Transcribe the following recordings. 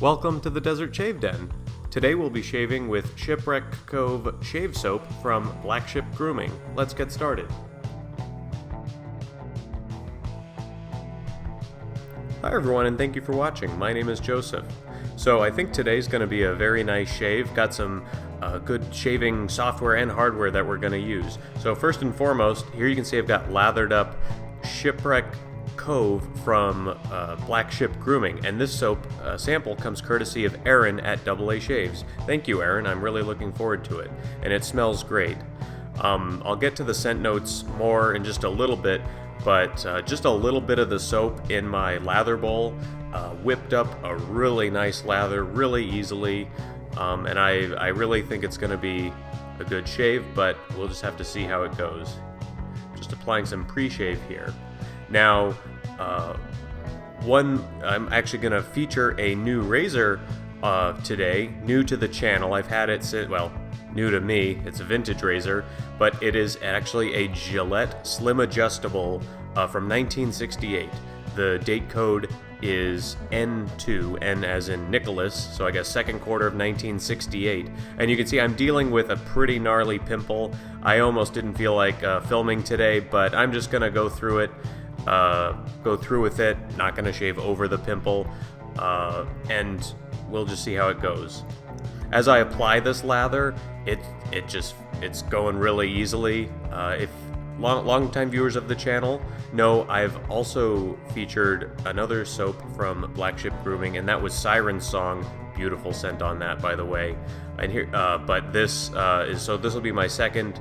Welcome to the Desert Shave Den. Today we'll be shaving with Shipwreck Cove shave soap from Black Ship Grooming. Let's get started. Hi everyone, and thank you for watching. My name is Joseph. So I think today's going to be a very nice shave. Got some good shaving software and hardware that we're going to use. So first and foremost, here you can see I've got lathered up Shipwreck Cove from Black Ship Grooming, and this soap sample comes courtesy of Aaron at AA Shaves. Thank you, Aaron. I'm really looking forward to it, and it smells great. I'll get to the scent notes more in just a little bit, but just a little bit of the soap in my lather bowl whipped up a really nice lather really easily, and I really think it's going to be a good shave, but we'll just have to see how it goes. Just applying some pre-shave here. Now, I'm actually going to feature a new razor today, new to the channel. I've had it since, well, new to me. It's a vintage razor, but it is actually a Gillette Slim Adjustable from 1968. The date code is N2, N as in Nicholas, so I guess second quarter of 1968. And you can see I'm dealing with a pretty gnarly pimple. I almost didn't feel like filming today, but I'm just going to go through it. Go through with it, not going to shave over the pimple, and we'll just see how it goes. As I apply this lather, it's going really easily. If long-time viewers of the channel know, I've also featured another soap from Black Ship Grooming, and that was Siren Song. Beautiful scent on that, by the way. And here, but this this will be my second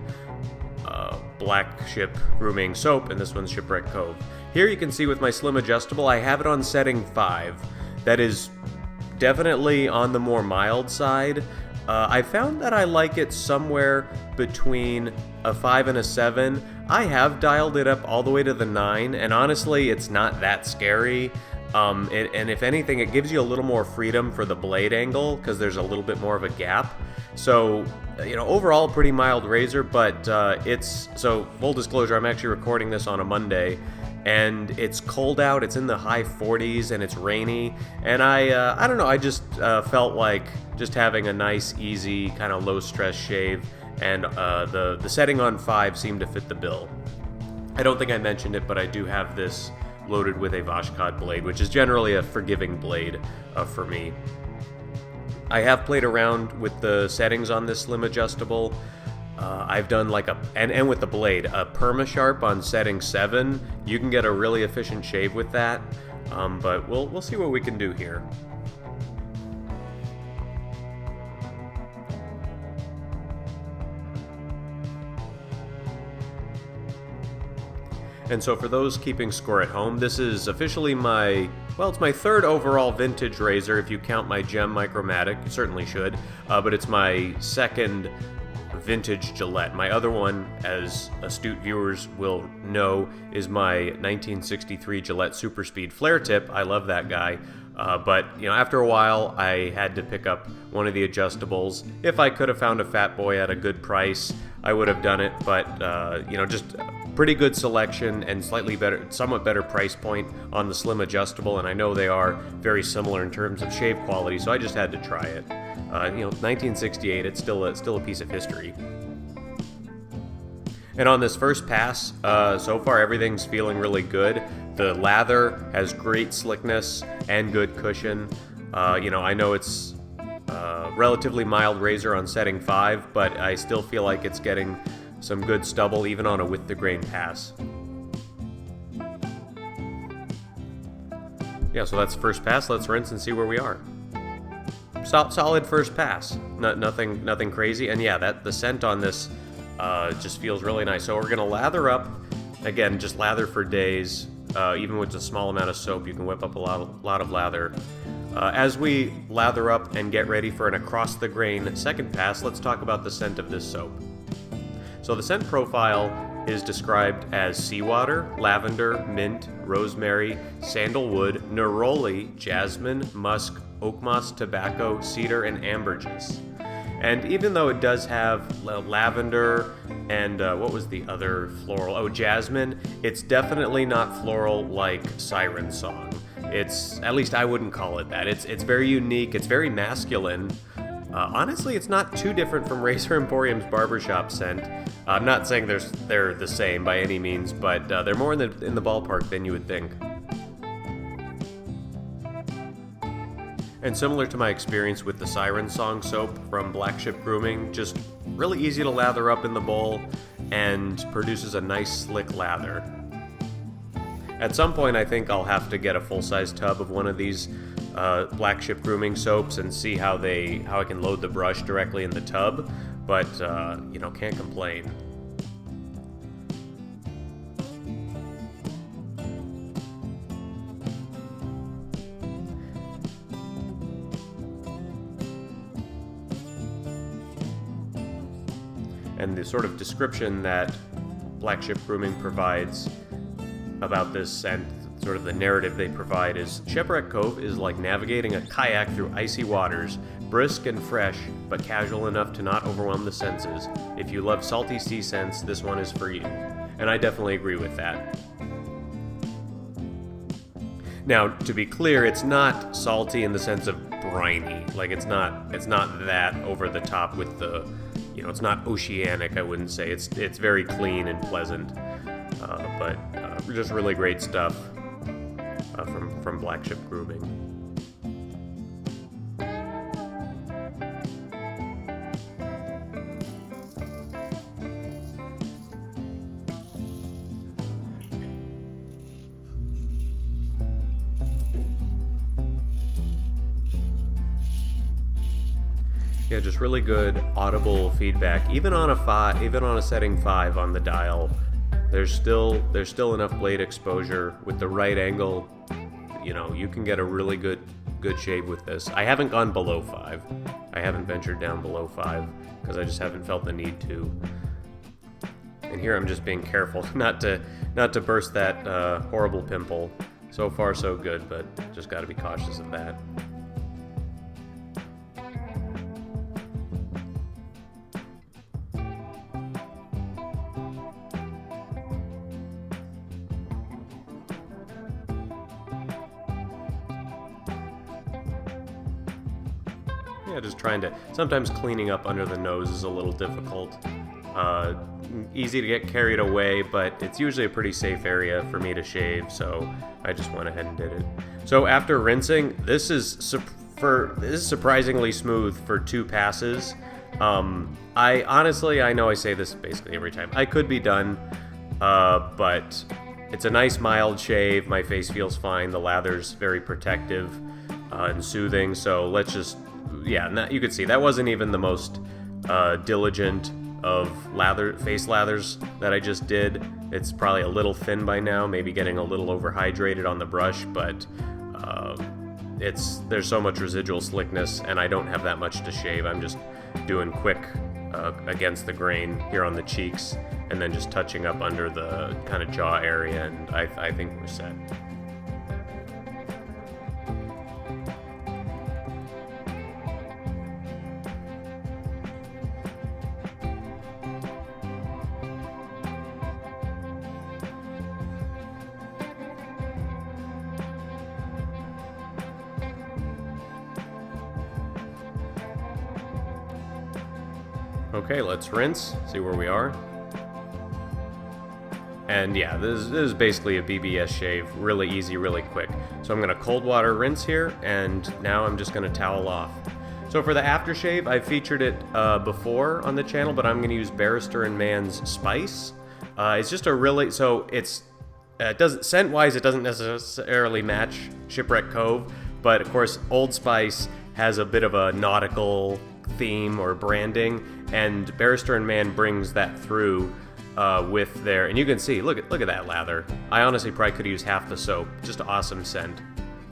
Black Ship Grooming soap, and this one's Shipwreck Cove. Here you can see with my Slim Adjustable, I have it on setting 5. That is definitely on the more mild side. I found that I like it somewhere between a 5 and a 7. I have dialed it up all the way to the 9, and honestly, it's not that scary. And if anything, it gives you a little more freedom for the blade angle because there's a little bit more of a gap. So, overall, pretty mild razor, but so full disclosure, I'm actually recording this on a Monday, and it's cold out. It's in the high 40s, and it's rainy, and I don't know, I just felt like just having a nice, easy, kind of low-stress shave, and the setting on 5 seemed to fit the bill. I don't think I mentioned it, but I do have this loaded with a Voskhod blade, which is generally a forgiving blade for me. I have played around with the settings on this Slim Adjustable. I've done like and with the blade, a perma-sharp on setting 7. You can get a really efficient shave with that, but we'll see what we can do here. And so for those keeping score at home, this is officially it's my third overall vintage razor if you count my Gem Micromatic. You certainly should, but it's my second vintage Gillette. My other one, as astute viewers will know, is my 1963 Gillette Super Speed Flare Tip. I love that guy. But after a while, I had to pick up one of the adjustables. If I could have found a Fat Boy at a good price, I would have done it. But just pretty good selection and somewhat better price point on the Slim Adjustable. And I know they are very similar in terms of shave quality, so I just had to try it. 1968, it's still a piece of history. And on this first pass, so far everything's feeling really good. The lather has great slickness and good cushion. I know it's relatively mild razor on setting 5, but I still feel like it's getting some good stubble even on a with the grain pass. Yeah, so that's first pass. Let's rinse and see where we are. Solid first pass. Nothing crazy. And yeah, the scent on this just feels really nice. So we're gonna lather up. Again, just lather for days. Even with a small amount of soap, you can whip up a lot of lather. As we lather up and get ready for an across the grain second pass, let's talk about the scent of this soap. So the scent profile is described as seawater, lavender, mint, rosemary, sandalwood, neroli, jasmine, musk, oak moss, tobacco, cedar, and ambergris. And even though it does have lavender and what was the other floral? Oh, jasmine. It's definitely not floral like Siren Song. It's, at least I wouldn't call it that. It's very unique, it's very masculine. Honestly, it's not too different from Razor Emporium's barbershop scent. I'm not saying they're the same by any means, but they're more in the ballpark than you would think. And similar to my experience with the Siren Song soap from Black Ship Grooming, just really easy to lather up in the bowl and produces a nice slick lather. At some point, I think I'll have to get a full-size tub of one of these Black Ship Grooming soaps and see how I can load the brush directly in the tub, but you know, can't complain. And the sort of description that Black Ship Grooming provides about this scent, sort of the narrative they provide, is Shipwreck Cove is like navigating a kayak through icy waters, brisk and fresh, but casual enough to not overwhelm the senses. If you love salty sea scents, this one is for you. And I definitely agree with that. Now, to be clear, it's not salty in the sense of briny. Like, it's not that over the top with the, you know, it's not oceanic, I wouldn't say. It's very clean and pleasant, but just really great stuff from Black Ship Grooming. Yeah, just really good audible feedback. Even on a setting 5 on the dial, there's still enough blade exposure with the right angle. You know, you can get a really good shave with this. I haven't gone below 5. I haven't ventured down below 5 because I just haven't felt the need to. And here I'm just being careful not to burst that horrible pimple. So far so good, but just got to be cautious of that. Yeah, just trying to, sometimes cleaning up under the nose is a little difficult. Easy to get carried away, but it's usually a pretty safe area for me to shave, so I just went ahead and did it. So after rinsing, this is surprisingly smooth for 2 passes. I honestly, I know I say this basically every time, I could be done, but it's a nice mild shave. My face feels fine. The lather's very protective and soothing, so let's just, yeah, you could see that wasn't even the most diligent of face lathers that I just did. It's probably a little thin by now, maybe getting a little overhydrated on the brush, but there's so much residual slickness, and I don't have that much to shave. I'm just doing quick against the grain here on the cheeks, and then just touching up under the kind of jaw area, and I think we're set. Okay, let's rinse, see where we are. And yeah, this is basically a BBS shave, really easy, really quick. So I'm gonna cold water rinse here, and now I'm just gonna towel off. So for the aftershave, I featured it before on the channel, but I'm gonna use Barrister Mann's Spice. It's just a really, so it doesn't, scent-wise, it doesn't necessarily match Shipwreck Cove, but of course, Old Spice has a bit of a nautical theme or branding, and Barrister Mann brings that through with their, and you can see, look at that lather. I honestly probably could use half the soap. Just awesome scent.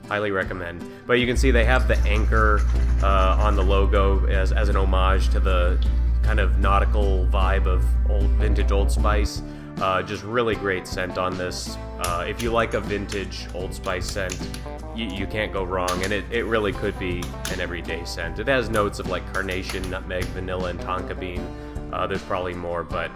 Highly recommend. But you can see they have the anchor on the logo as an homage to the kind of nautical vibe of vintage Old Spice. Just really great scent on this. If you like a vintage Old Spice scent, you can't go wrong, and it really could be an everyday scent. It has notes of like carnation, nutmeg, vanilla, and tonka bean. There's probably more, but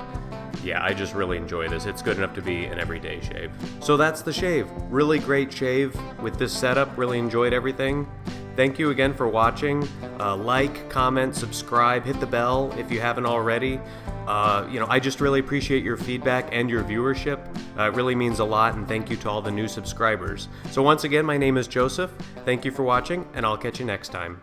yeah, I just really enjoy this. It's good enough to be an everyday shave. So that's the shave. Really great shave with this setup. Really enjoyed everything. Thank you again for watching. Like, comment, subscribe, hit the bell if you haven't already. I just really appreciate your feedback and your viewership. It really means a lot, and thank you to all the new subscribers. So once again, my name is Joseph. Thank you for watching, and I'll catch you next time.